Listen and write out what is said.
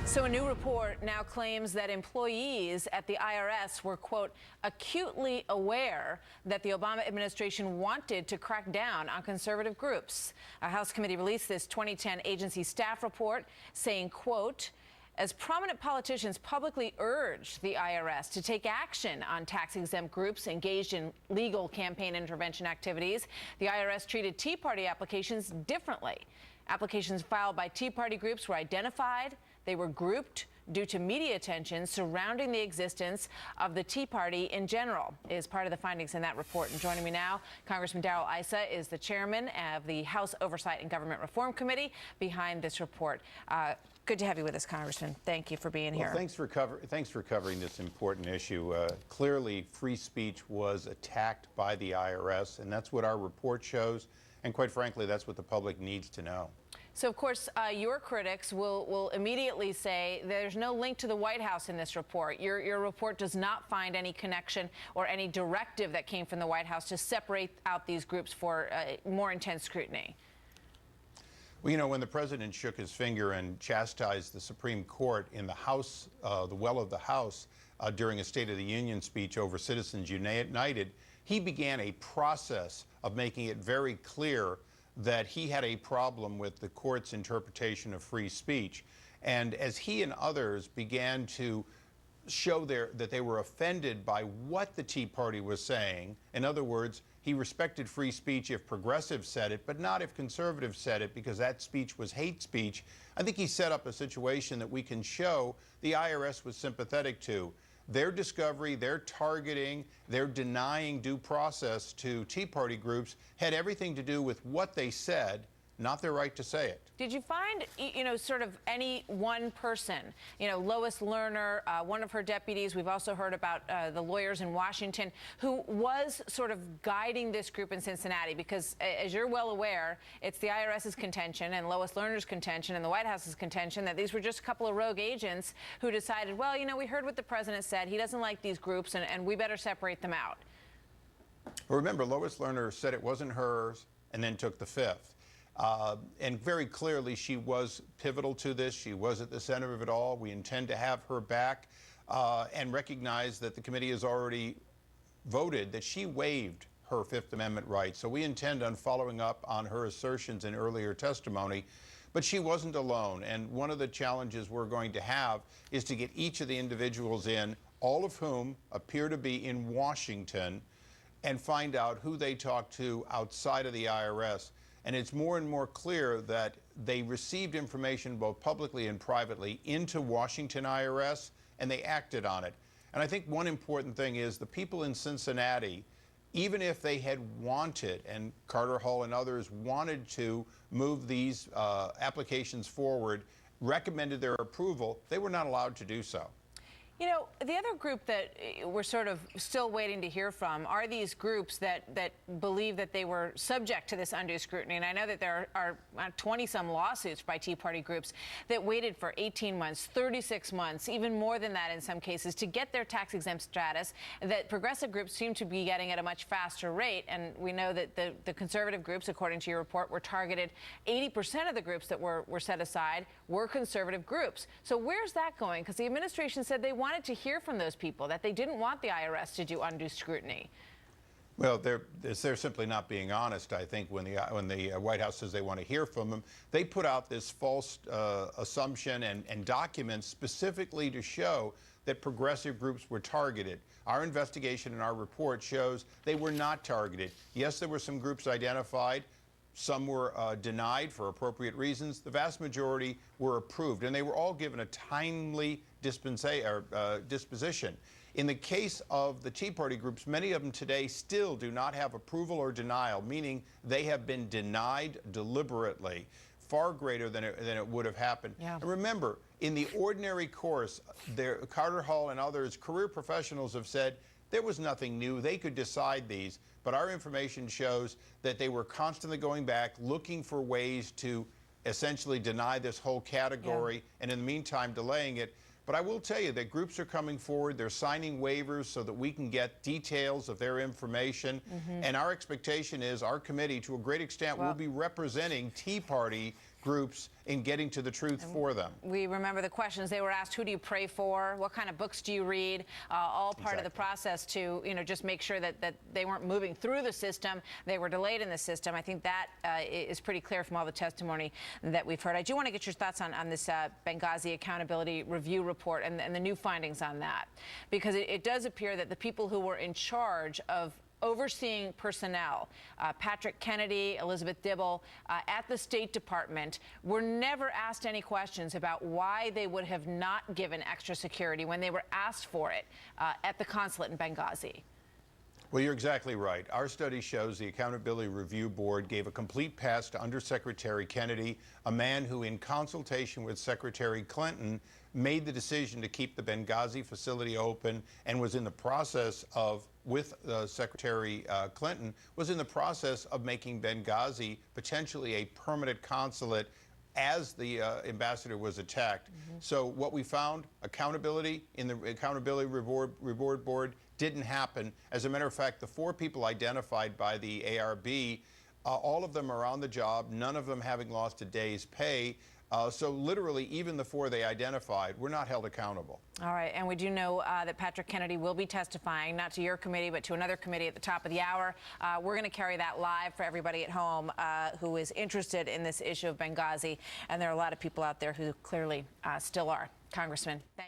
So a new report now claims that employees at the IRS were, quote, acutely aware that the Obama administration wanted to crack down on conservative groups. A House committee released this 2010 agency staff report saying, quote, as prominent politicians publicly urged the IRS to take action on tax-exempt groups engaged in legal campaign intervention activities, the IRS treated Tea Party applications differently. Applications filed by Tea Party groups were identified. They were grouped due to media attention surrounding the existence of the Tea Party in general, is part of the findings in that report. And joining me now, Congressman Darrell Issa is the chairman of the House Oversight and Government Reform Committee behind this report. Good to have you with us, Congressman. Thank you for being here. Thanks for covering this important issue. Clearly, free speech was attacked by the IRS, and that's what our report shows. And quite frankly, that's what the public needs to know. So, of course, your critics will immediately say there's no link to the White House in this report. Your report does not find any connection or any directive that came from the White House to separate out these groups for more intense scrutiny. Well, you know, when the president shook his finger and chastised the Supreme Court in the House, the well of the House, during a State of the Union speech over Citizens United, he began a process of making it very clear that he had a problem with the court's interpretation of free speech. And as he and others began to show that they were offended by what the Tea Party was saying, in other words, he respected free speech if progressives said it, but not if conservatives said it, because that speech was hate speech. I think he set up a situation that we can show the IRS was sympathetic to. Their discovery, their targeting, their denying due process to Tea Party groups had everything to do with what they said, not their right to say it. Did you find, sort of any one person, Lois Lerner, one of her deputies, we've also heard about the lawyers in Washington, who was sort of guiding this group in Cincinnati? Because as you're well aware, it's the IRS's contention and Lois Lerner's contention and the White House's contention that these were just a couple of rogue agents who decided, well, we heard what the president said. He doesn't like these groups, and we better separate them out. Remember, Lois Lerner said it wasn't hers and then took the fifth. And very clearly, she was pivotal to this. She was at the center of it all. We intend to have her back and recognize that the committee has already voted that she waived her Fifth Amendment rights. So we intend on following up on her assertions in earlier testimony. But she wasn't alone. And one of the challenges we're going to have is to get each of the individuals in, all of whom appear to be in Washington, and find out who they talk to outside of the IRS. And it's more and more clear that they received information both publicly and privately into Washington IRS, and they acted on it. And I think one important thing is the people in Cincinnati, even if they had wanted, and Carter Hall and others wanted to move these applications forward, recommended their approval, they were not allowed to do so. The other group that we're sort of still waiting to hear from are these groups that believe that they were subject to this undue scrutiny. And I know that there are 20-some lawsuits by Tea Party groups that waited for 18 months, 36 months, even more than that in some cases, to get their tax-exempt status, that progressive groups seem to be getting at a much faster rate. And we know that the conservative groups, according to your report, were targeted. 80% of the groups that were set aside were conservative groups. So where's that going? Because the administration said they wanted to hear from those people, that they didn't want the IRS to do undue scrutiny. Well, they're simply not being honest. I think when the White House says they want to hear from them, they put out this false assumption and documents specifically to show that progressive groups were targeted. Our investigation and our report shows they were not targeted. Yes, there were some groups identified. Some were denied for appropriate reasons. The vast majority were approved, and they were all given a timely disposition. In the case of the Tea Party groups, many of them today still do not have approval or denial, meaning they have been denied deliberately, far greater than it would have happened. Yeah. And remember, in the ordinary course, Carter Hall and others, career professionals have said, there was nothing new. They could decide these. But our information shows that they were constantly going back, looking for ways to essentially deny this whole category, and in the meantime, delaying it. But I will tell you that groups are coming forward. They're signing waivers so that we can get details of their information. And our expectation is our committee, to a great extent, will be representing Tea Party groups in getting to the truth for them. We remember the questions they were asked: who do you pray for? What kind of books do you read? All part of the process to, just make sure that they weren't moving through the system. They were delayed in the system. I think that is pretty clear from all the testimony that we've heard. I do want to get your thoughts on this Benghazi Accountability Review Report and the new findings on that, because it does appear that the people who were in charge of overseeing personnel, Patrick Kennedy, Elizabeth Dibble, at the State Department, were never asked any questions about why they would have not given extra security when they were asked for it at the consulate in Benghazi. Well, you're exactly right. Our study shows the Accountability Review Board gave a complete pass to Undersecretary Kennedy, a man who, in consultation with Secretary Clinton, made the decision to keep the Benghazi facility open and was in the process of, with Secretary Clinton, was in the process of making Benghazi potentially a permanent consulate as the ambassador was attacked. So what we found, accountability in the Accountability Reward Board didn't happen. As a matter of fact, the 4 people identified by the ARB, all of them are on the job, none of them having lost a day's pay. So literally, even the 4 they identified were not held accountable. All right, and we do know that Patrick Kennedy will be testifying, not to your committee, but to another committee at the top of the hour. We're going to carry that live for everybody at home who is interested in this issue of Benghazi, and there are a lot of people out there who clearly still are. Congressman, thank you.